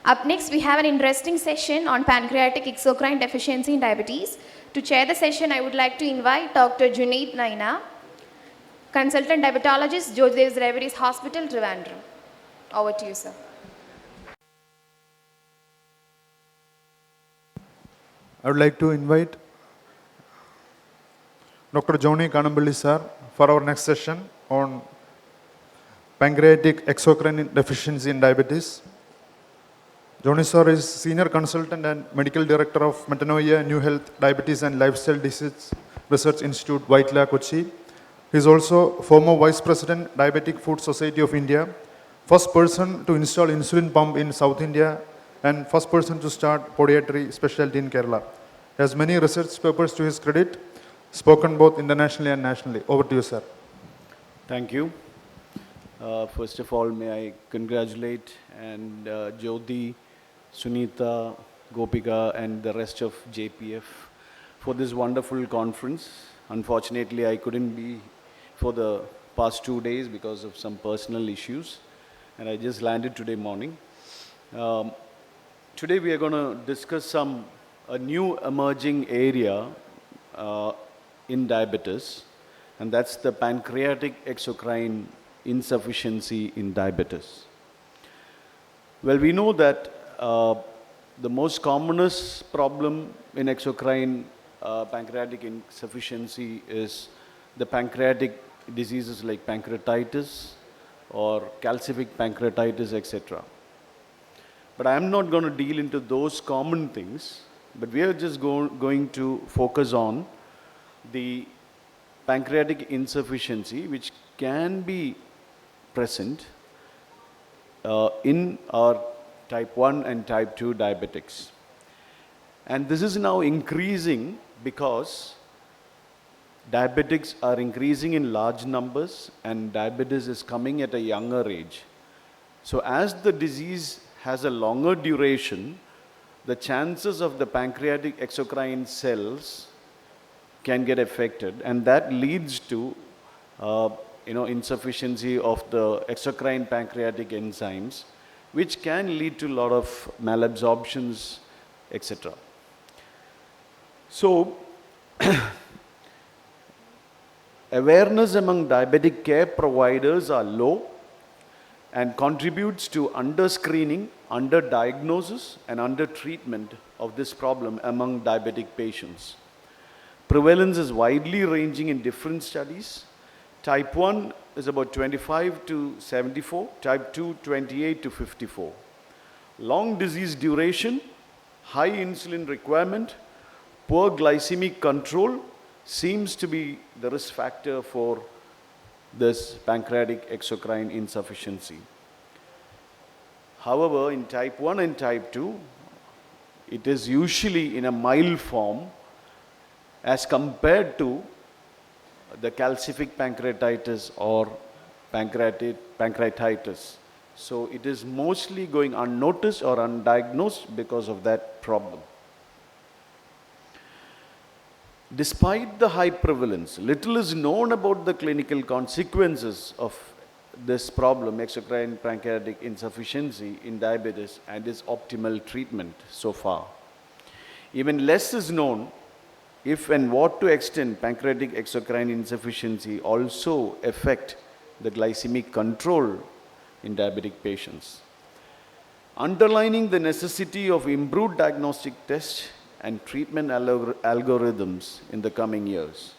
Up next, we have an interesting session on pancreatic exocrine deficiency in diabetes. To chair the session, I would like to invite Dr. Junaid Naina, consultant diabetologist, Jyoti's Diabetes Hospital, Trivandrum. Over to you, sir. I would like to invite Dr. Johnny Kannampilly sir for our next session on pancreatic exocrine deficiency in diabetes. Johnny sir is Senior Consultant and Medical Director of Metanoia New Health Diabetes and Lifestyle Disease Research Institute, Vaitla, Kochi. He is also former Vice President, Diabetic Food Society of India, first person to install insulin pump in South India, and first person to start podiatry specialty in Kerala. He has many research papers to his credit, spoken both internationally and nationally. Over to you, sir. Thank you. First of all, may I congratulate and Jyoti, Sunita, Gopika and the rest of JPEF for this wonderful conference. Unfortunately, I couldn't be for the past 2 days because of some personal issues, and I just landed today morning. Today we are going to discuss a new emerging area in diabetes, and that's the pancreatic exocrine insufficiency in diabetes. Well, we know that the most commonest problem in exocrine pancreatic insufficiency is the pancreatic diseases like pancreatitis or calcific pancreatitis, etc. But I am not going to deal into those common things, but we are just going to focus on the pancreatic insufficiency which can be present in our type 1 and type 2 diabetics. And this is now increasing because diabetics are increasing in large numbers and diabetes is coming at a younger age. So as the disease has a longer duration, the chances of the pancreatic exocrine cells can get affected, and that leads to insufficiency of the exocrine pancreatic enzymes, which can lead to a lot of malabsorptions, etc. So, awareness among diabetic care providers are low and contributes to under-screening, under-diagnosis and under-treatment of this problem among diabetic patients. Prevalence is widely ranging in different studies. Type 1 is about 25 to 74, type 2 28 to 54. Long disease duration, high insulin requirement, poor glycemic control seems to be the risk factor for this pancreatic exocrine insufficiency. However, in type 1 and type 2, it is usually in a mild form as compared to the calcific pancreatitis or pancreatitis. So it is mostly going unnoticed or undiagnosed because of that problem. Despite the high prevalence, little is known about the clinical consequences of this problem, exocrine pancreatic insufficiency in diabetes, and its optimal treatment so far. Even less is known if and what to extent pancreatic exocrine insufficiency also affect the glycemic control in diabetic patients. Underlining the necessity of improved diagnostic tests and treatment algorithms in the coming years.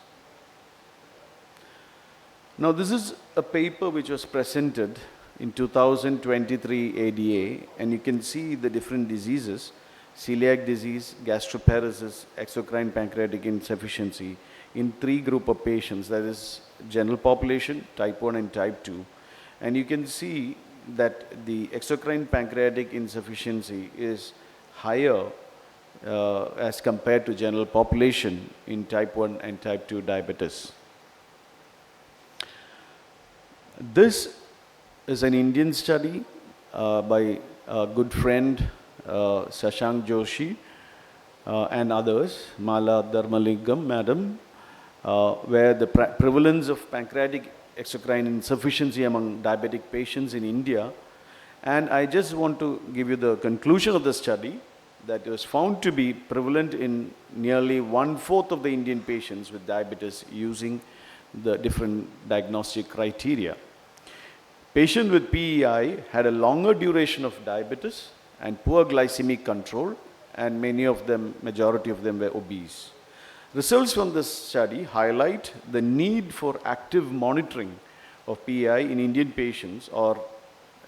Now, this is a paper which was presented in 2023 ADA, and you can see the different diseases: celiac disease, gastroparesis, exocrine pancreatic insufficiency in 3 groups of patients, that is general population, type 1 and type 2. And you can see that the exocrine pancreatic insufficiency is higher as compared to general population in type 1 and type 2 diabetes. This is an Indian study by a good friend Shashank Joshi and others, Mala Dharmalingam madam, where the prevalence of pancreatic exocrine insufficiency among diabetic patients in India And I just want to give you the conclusion of the study that was found to be prevalent in nearly 1/4 of the Indian patients with diabetes using the different diagnostic criteria. Patients with PEI had a longer duration of diabetes and poor glycemic control, and many of them, majority of them were obese. Results from this study highlight the need for active monitoring of PEI in Indian patients or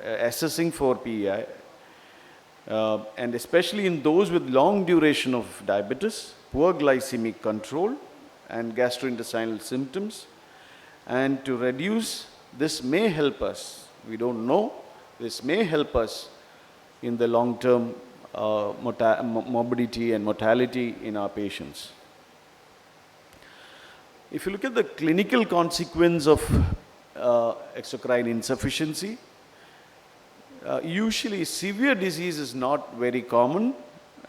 assessing for PEI, and especially in those with long duration of diabetes, poor glycemic control, and gastrointestinal symptoms. And to reduce, this may help us, we don't know, this may help us in the long-term morbidity and mortality in our patients. If you look at the clinical consequence of exocrine insufficiency, usually severe disease is not very common,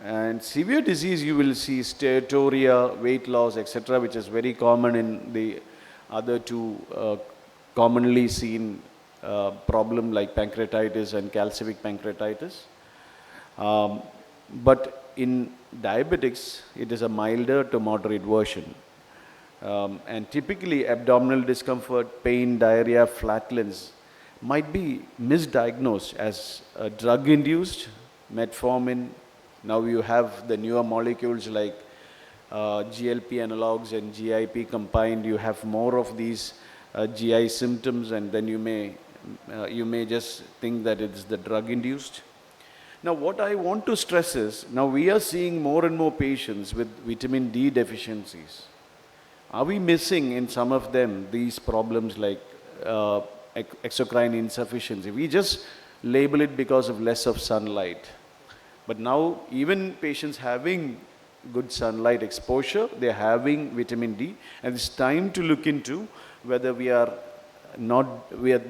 and severe disease you will see steatoria, weight loss, etc., which is very common in the other two commonly seen problem like pancreatitis and calcific pancreatitis. But in diabetics, it is a milder to moderate version. And typically abdominal discomfort, pain, diarrhea, flatulence might be misdiagnosed as drug-induced, metformin. Now you have the newer molecules like GLP analogs and GIP combined. You have more of these GI symptoms, and then you may just think that it's the drug-induced. Now what I want to stress is, now we are seeing more and more patients with vitamin D deficiencies. Are we missing in some of them these problems like exocrine insufficiency? We just label it because of less of sunlight. But now even patients having good sunlight exposure, they're having vitamin D, and it's time to look into whether we are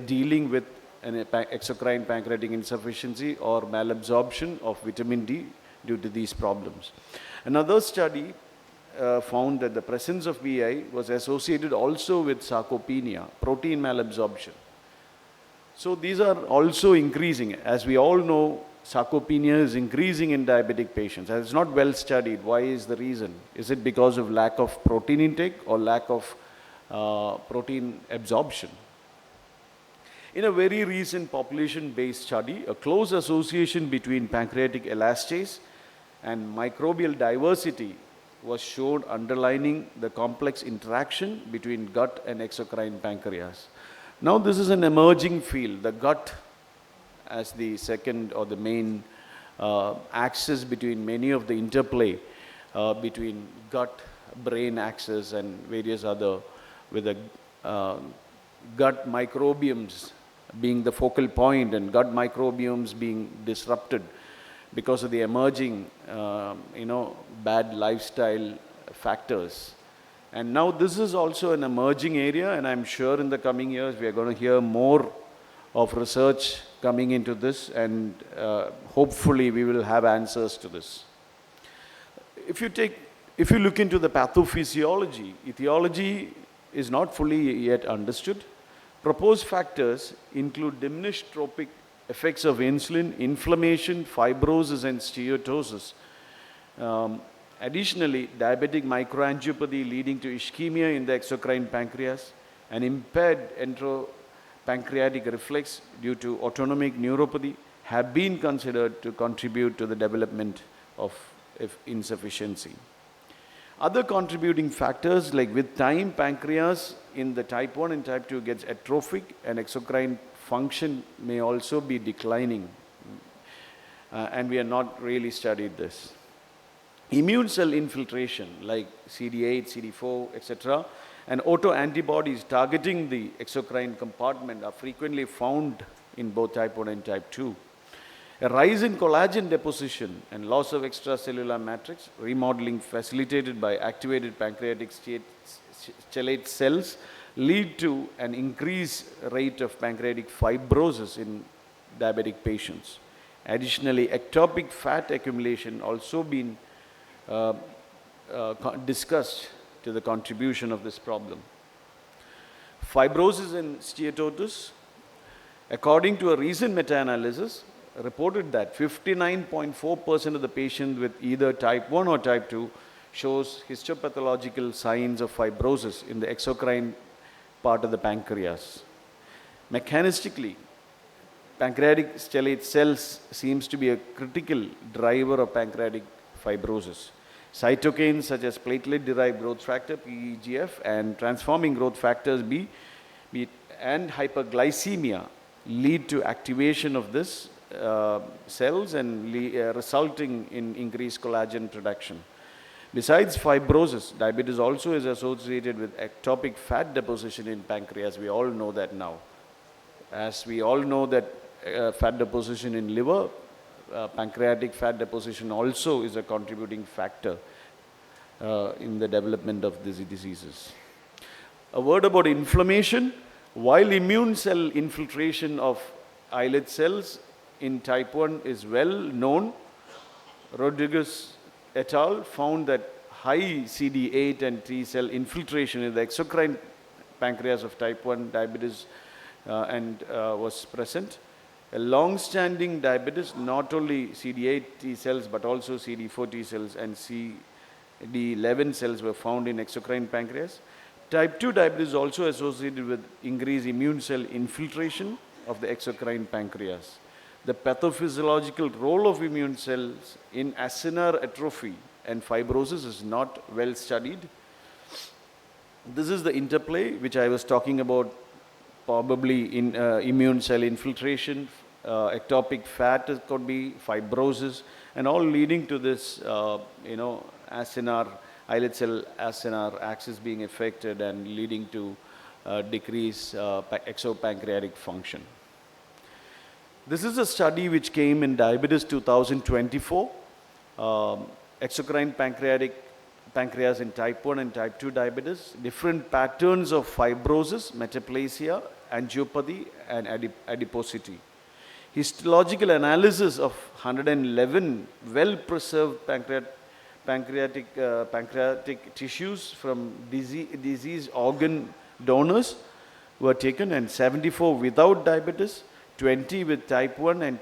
dealing with an exocrine pancreatic insufficiency or malabsorption of vitamin D due to these problems. Another study found that the presence of PEI was associated also with sarcopenia, protein malabsorption. So these are also increasing. As we all know, sarcopenia is increasing in diabetic patients, and it's not well studied. Why is the reason? Is it because of lack of protein intake or lack of protein absorption? In a very recent population-based study, a close association between pancreatic elastase and microbial diversity was shown, underlining the complex interaction between gut and exocrine pancreas. Now this is an emerging field, the gut as the second or the main axis between many of the interplay between gut-brain axis and various other, with the gut microbiomes being the focal point and gut microbiomes being disrupted because of the emerging bad lifestyle factors. And now this is also an emerging area, and I'm sure in the coming years we are going to hear more of research coming into this, and hopefully we will have answers to this. If you look into the pathophysiology, etiology is not fully yet understood. Proposed factors include diminished tropic effects of insulin, inflammation, fibrosis, and steatosis. Additionally, diabetic microangiopathy leading to ischemia in the exocrine pancreas, and impaired enteropancreatic reflex due to autonomic neuropathy have been considered to contribute to the development of insufficiency. Other contributing factors, like with time, pancreas in the type 1 and type 2 gets atrophic, and exocrine function may also be declining. And we have not really studied this. Immune cell infiltration like CD8, CD4, etc., and autoantibodies targeting the exocrine compartment are frequently found in both type 1 and type 2. A rise in collagen deposition and loss of extracellular matrix remodeling facilitated by activated pancreatic stellate cells lead to an increased rate of pancreatic fibrosis in diabetic patients. Additionally, ectopic fat accumulation also been discussed to the contribution of this problem. Fibrosis and steatosis According to a recent meta-analysis, reported that 59.4% of the patients with either type 1 or type 2 shows histopathological signs of fibrosis in the exocrine part of the pancreas. Mechanistically, pancreatic stellate cells seems to be a critical driver of pancreatic fibrosis. Cytokines such as platelet-derived growth factor, PEGF, and transforming growth factors B and hyperglycemia lead to activation of this cells and resulting in increased collagen production. Besides fibrosis, diabetes also is associated with ectopic fat deposition in pancreas. We all know that now. As we all know that fat deposition in liver, pancreatic fat deposition also is a contributing factor in the development of these diseases. A word about inflammation. While immune cell infiltration of islet cells in type 1 is well known, Rodriguez et al. Found that high CD8 and T cell infiltration in the exocrine pancreas of type 1 diabetes was present. A long-standing diabetes, not only CD8 T cells but also CD4 T cells and CD11 cells were found in exocrine pancreas. Type 2 diabetes is also associated with increased immune cell infiltration of the exocrine pancreas. The pathophysiological role of immune cells in acinar atrophy and fibrosis is not well studied. This is the interplay which I was talking about, probably in immune cell infiltration, ectopic fat could be, fibrosis, and all leading to this, acinar, islet cell acinar axis being affected and leading to decreased exopancreatic function. This is a study which came in Diabetes 2024, exocrine pancreas in type 1 and type 2 diabetes, different patterns of fibrosis, metaplasia, angiopathy, and adiposity. Histological analysis of 111 well-preserved pancreatic tissues from diseased organ donors were taken, and 74 without diabetes, 20 with type 1 and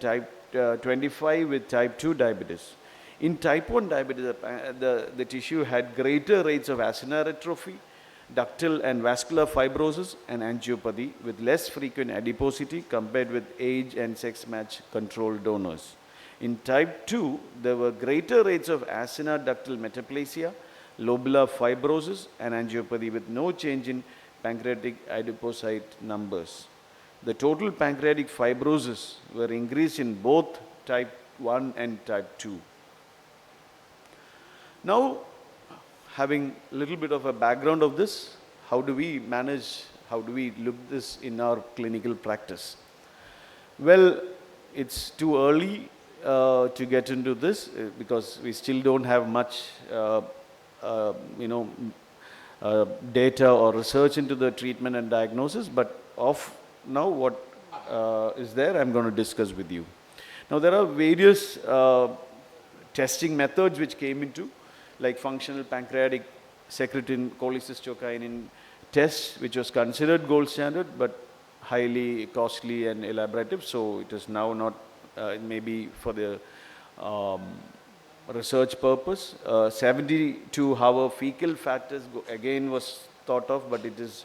25 with type 2 diabetes. In type 1 diabetes, the tissue had greater rates of acinar atrophy, ductal and vascular fibrosis, and angiopathy, with less frequent adiposity compared with age and sex match control donors. In type 2, there were greater rates of acinar ductal metaplasia, lobular fibrosis, and angiopathy, with no change in pancreatic adipocyte numbers. The total pancreatic fibrosis were increased in both type 1 and type 2. Now, having a little bit of a background of this, how do we look this in our clinical practice? Well, it's too early to get into this because we still don't have much data or research into the treatment and diagnosis, but now what is there, I'm going to discuss with you. Now, there are various testing methods which came into, like functional pancreatic secretin cholecystokinin test, which was considered gold standard but highly costly and elaborative, so it is now not, maybe for the research purpose. 72-hour fecal fat test again was thought of, but it is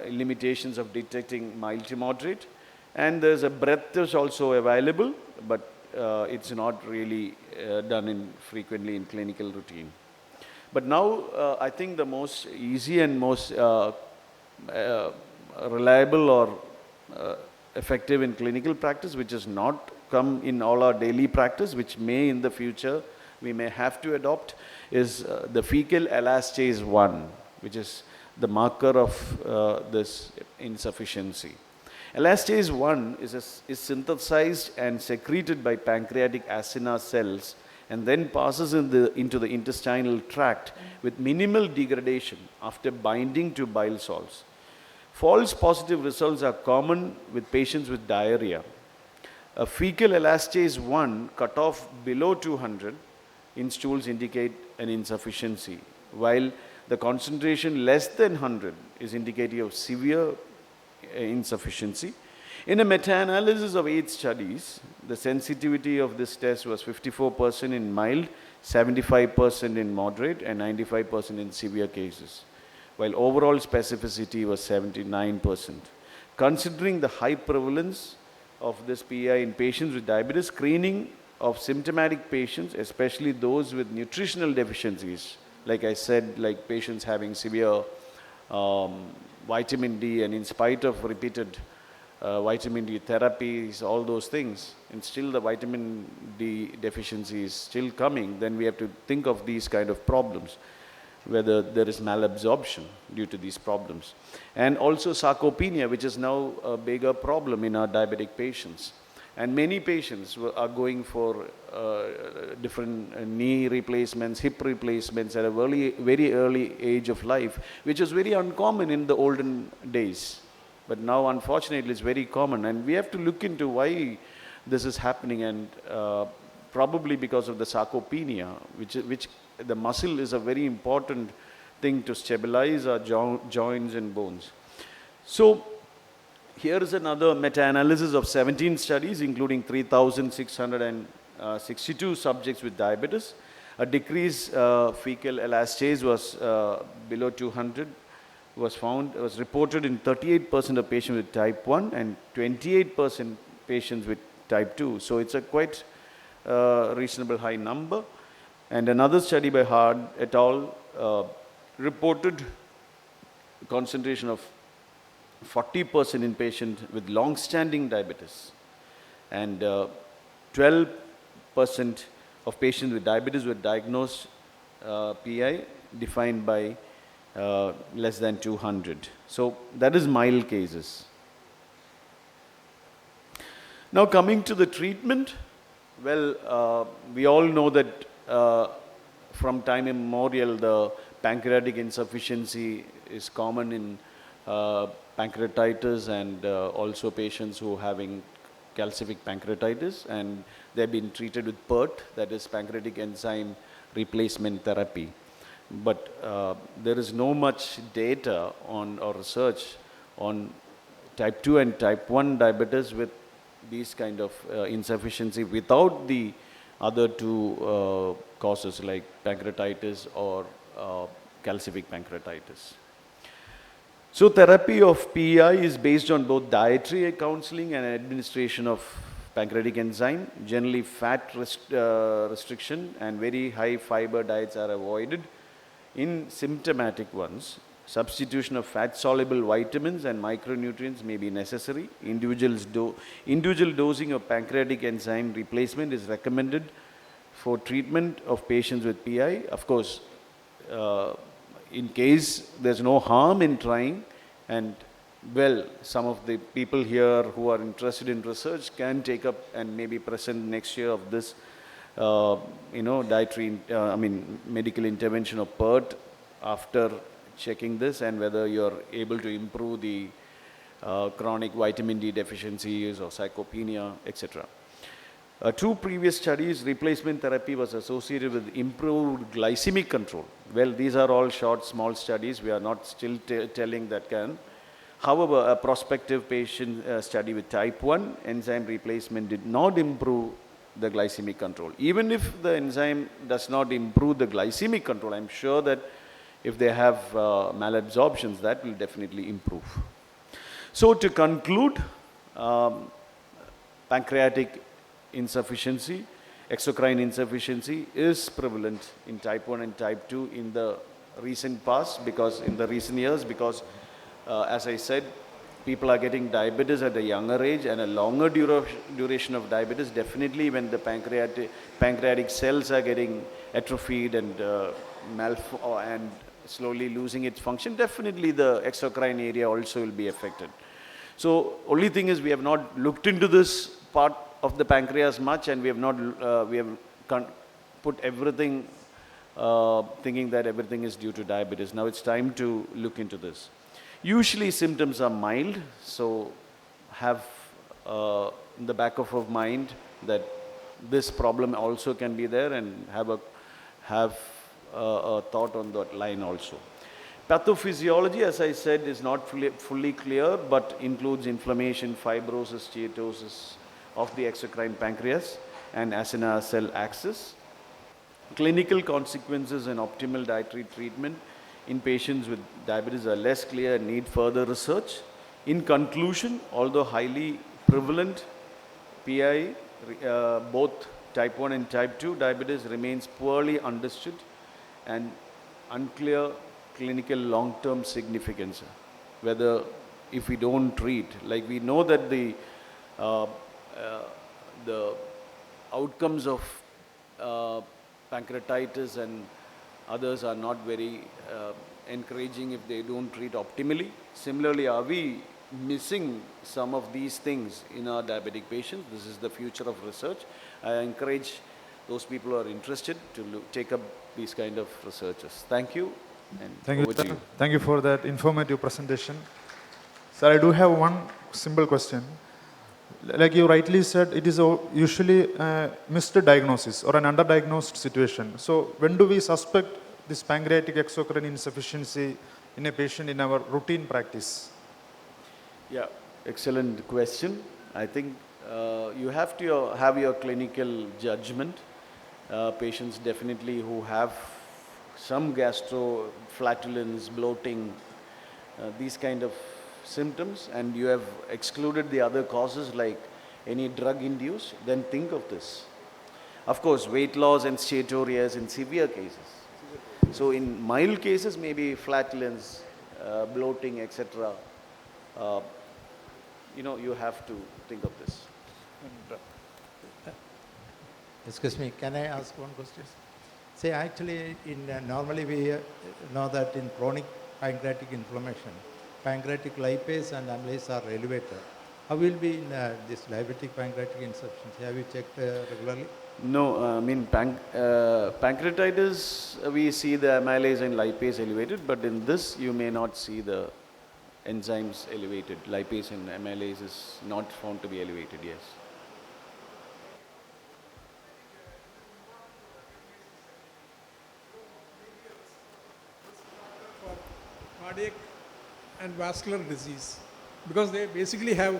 limitations of detecting mild to moderate. And there's a breath test also available, but it's not really done frequently in clinical routine. But now I think the most easy and most reliable or effective in clinical practice, which has not come in all our daily practice, which may in the future we may have to adopt, is the fecal elastase 1, which is the marker of this insufficiency. Elastase 1 is synthesized and secreted by pancreatic acinar cells and then passes into the intestinal tract with minimal degradation after binding to bile salts. False positive results are common with patients with diarrhea. A fecal elastase 1 cutoff below 200 in stools indicate an insufficiency, while the concentration less than 100 is indicative of severe insufficiency. In a meta-analysis of 8 studies, the sensitivity of this test was 54% in mild, 75% in moderate, and 95% in severe cases, while overall specificity was 79%. Considering the high prevalence of this PI in patients with diabetes, screening of symptomatic patients, especially those with nutritional deficiencies, like I said, like patients having severe vitamin D, and in spite of repeated vitamin D therapies, all those things, and still the vitamin D deficiency is still coming, then we have to think of these kind of problems, whether there is malabsorption due to these problems. And also sarcopenia, which is now a bigger problem in our diabetic patients. And many patients are going for different knee replacements, hip replacements at a very early age of life, which is very uncommon in the olden days. But now, unfortunately, it's very common. And we have to look into why this is happening, and probably because of the sarcopenia, which the muscle is a very important thing to stabilize our joints and bones. So, here is another meta-analysis of 17 studies, including 3,662 subjects with diabetes. A decreased fecal elastase was below 200 was reported in 38% of patients with type 1 and 28% patients with type 2. So it's a quite reasonable high number. And another study by Hard et al. Reported concentration of 40% in patients with long-standing diabetes, and 12% of patients with diabetes were diagnosed PI, defined by less than 200. So that is mild cases. Now coming to the treatment, well, we all know that from time immemorial, the pancreatic insufficiency is common in pancreatitis, and also patients who are having calcific pancreatitis, and they've been treated with PERT, that is pancreatic enzyme replacement therapy. But there is no much data on or research on type 2 and type 1 diabetes with these kind of insufficiency without the other two causes like pancreatitis or calcific pancreatitis. So therapy of PEI is based on both dietary counseling and administration of pancreatic enzyme. Generally fat restriction and very high fiber diets are avoided. In symptomatic ones, substitution of fat-soluble vitamins and micronutrients may be necessary. Individual dosing of pancreatic enzyme replacement is recommended for treatment of patients with PI. Of course, in case there's no harm in trying, and well, some of the people here who are interested in research can take up and maybe present next year of this dietary, medical intervention of PERT after checking this, and whether you're able to improve the chronic vitamin D deficiencies or sarcopenia, etc. Two previous studies, replacement therapy was associated with improved glycemic control. Well, these are all short, small studies. We are not still telling that can. However, a prospective patient study with type 1 enzyme replacement did not improve the glycemic control. Even if the enzyme does not improve the glycemic control, I'm sure that if they have malabsorptions, that will definitely improve. So to conclude, pancreatic insufficiency, exocrine insufficiency is prevalent in type 1 and type 2 in the recent past, because in the recent years, because as I said, people are getting diabetes at a younger age, and a longer duration of diabetes, definitely when the pancreatic cells are getting atrophied and and slowly losing its function, definitely the exocrine area also will be affected. So only thing is, we have not looked into this part of the pancreas much, and we have not put everything thinking that everything is due to diabetes. Now it's time to look into this. Usually symptoms are mild, so have in the back of our mind that this problem also can be there, and have a thought on that line also. Pathophysiology, as I said, is not fully clear, but includes inflammation, fibrosis, steatosis of the exocrine pancreas and acinar cell axis. Clinical consequences and optimal dietary treatment in patients with diabetes are less clear and need further research. In conclusion, although highly prevalent, PI, both type 1 and type 2 diabetes remains poorly understood and unclear clinical long-term significance. Whether if we don't treat, like we know that the outcomes of pancreatitis and others are not very encouraging if they don't treat optimally. Similarly, are we missing some of these things in our diabetic patients? This is the future of research. I encourage those people who are interested to take up these kind of researches. Thank you. And Thank you, over to sir. you. Thank you for that informative presentation. Sir, I do have one simple question. Like you rightly said, it is usually a missed diagnosis or an underdiagnosed situation. So when do we suspect this pancreatic exocrine insufficiency in a patient in our routine practice? Yeah, excellent question. I think you have to have your clinical judgment. Patients definitely who have some gastro flatulence, bloating, these kind of symptoms, and you have excluded the other causes like any drug induced, then think of this. Of course, weight loss and steatorias in severe cases. So in mild cases, maybe flatulence, bloating, etc. You have to think of this. Excuse me, can I ask one question? See, actually, normally we know that in chronic pancreatic inflammation, pancreatic lipase and amylase are elevated. How will be in this diabetic pancreatic insufficiency? Have you checked regularly? No, I mean pancreatitis, we see the amylase and lipase elevated, but in this you may not see the enzymes elevated. Lipase and amylase is not found to be elevated, yes. Cardiac and vascular disease, because they basically have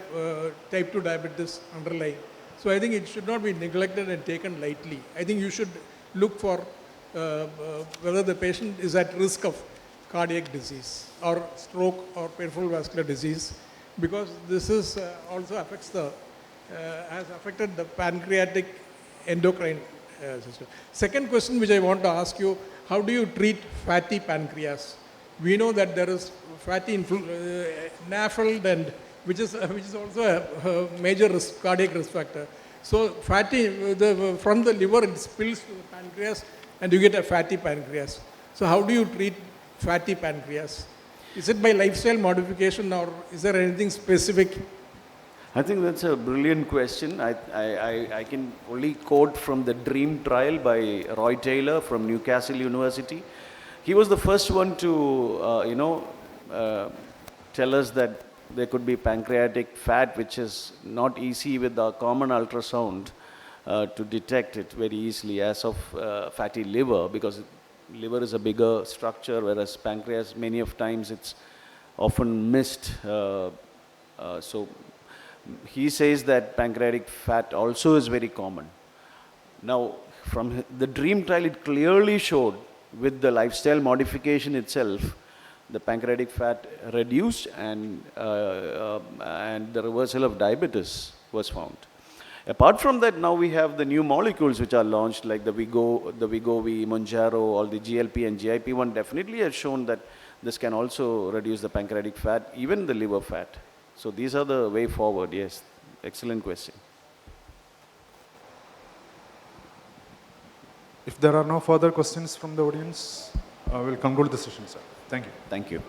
type 2 diabetes underlying. So I think it should not be neglected and taken lightly. I think you should look for whether the patient is at risk of cardiac disease or stroke or peripheral vascular disease, because this is also affects has affected the pancreatic endocrine system. Second question which I want to ask you, how do you treat fatty pancreas? We know that there is fatty NAFLD, and which is also a major cardiac risk factor. So fatty from the liver it spills to the pancreas, and you get a fatty pancreas. So how do you treat fatty pancreas? Is it by lifestyle modification, or is there anything specific? I think that's a brilliant question. I can only quote from the DREAM trial by Roy Taylor from Newcastle University. He was the first one to, tell us that there could be pancreatic fat, which is not easy with the common ultrasound to detect it very easily, as of fatty liver, because liver is a bigger structure, whereas pancreas, many of times it's often missed. So he says that pancreatic fat also is very common. Now, from the DREAM trial, it clearly showed with the lifestyle modification itself, the pancreatic fat reduced, and the reversal of diabetes was found. Apart from that, now we have the new molecules which are launched, like the Wegovy, Mounjaro, all the GLP and GIP-1 definitely has shown that this can also reduce the pancreatic fat, even the liver fat. So these are the way forward, yes. Excellent question. If there are no further questions from the audience, we'll conclude the session, sir. Thank you. Thank you.